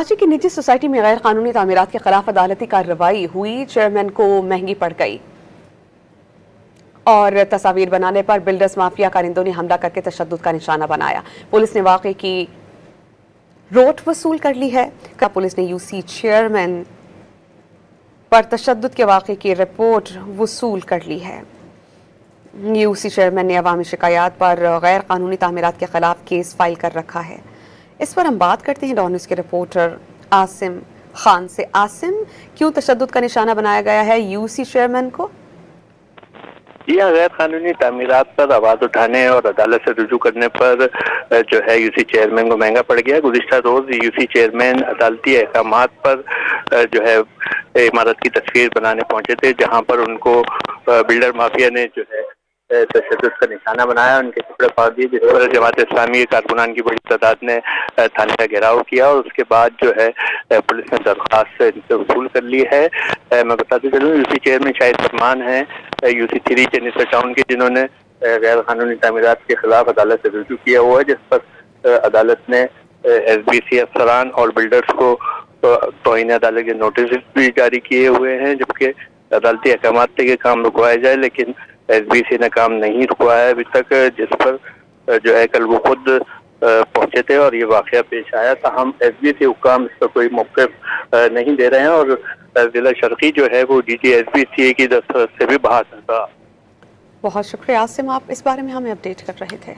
कराची की निजी सोसाइटी में गैर कानूनी तामीरात के खिलाफ अदालती कार्रवाई हुई। चेयरमैन को महंगी पड़ गई और तस्वीर बनाने पर बिल्डर्स माफिया कारिंदों ने हमला करके तशद्दुद का निशाना बनाया। पुलिस ने वाक़े की रोट वसूल कर ली है। पुलिस ने यूसी चेयरमैन पर तशद्दुद के वाक़े की रिपोर्ट वसूल कर ली है। यूसी चेयरमैन ने अवामी शिकायत पर गैर कानूनी तामीरात के खिलाफ केस फाइल कर रखा है। इस पर हम बात करते हैं डॉन न्यूज़ के रिपोर्टर आसिम खान से। आसिम, क्यों तशद्दुद का निशाना बनाया गया है यूसी चेयरमैन को? यह गैर कानूनी तामीरात पर आवाज उठाने और अदालत से रुजू करने पर जो है यूसी चेयरमैन को महंगा पड़ गया। गुज़िश्ता रोज यूसी चेयरमैन अदालती अहकामात पर जो है इमारत की तस्वीर बनाने पहुंचे थे, जहां पर उनको बिल्डर माफिया ने जो है तशद्दुद का निशाना बनाया, उनके कपड़े फाड़ दिए, जिस पर जमात इस्लामी के कारकुनान की बड़ी तादाद ने थाने का घेराव किया और उसके बाद जो है पुलिस ने दरख्वास्त इनसे वसूल कर ली है। मैं बताते चलूँ, यूसी चेयरमैन शाहिद फरमान है यूसी 3 जेनिफर टाउन के, जिन्होंने गैर कानूनी तामीरात के खिलाफ अदालत से रुजू किया हुआ है, जिस पर अदालत ने SBC अफसरान और बिल्डर्स को तौहीन अदालत के नोटिस भी जारी किए हुए हैं, जबकि अदालती अहकामात से ये काम रुकवाया जाए, लेकिन SBC ने काम नहीं रुकवाया अभी तक, जिस पर जो है कल वो खुद पहुंचे थे और ये वाकया पेश आया था। हम SBC हुक्काम इस पर कोई मौक़िफ़ नहीं दे रहे हैं और जिला शर्की जो है वो DG SBCA की दस्तखत से भी बाहर था। बहुत शुक्रिया आसिम, आप इस बारे में हमें अपडेट कर रहे थे।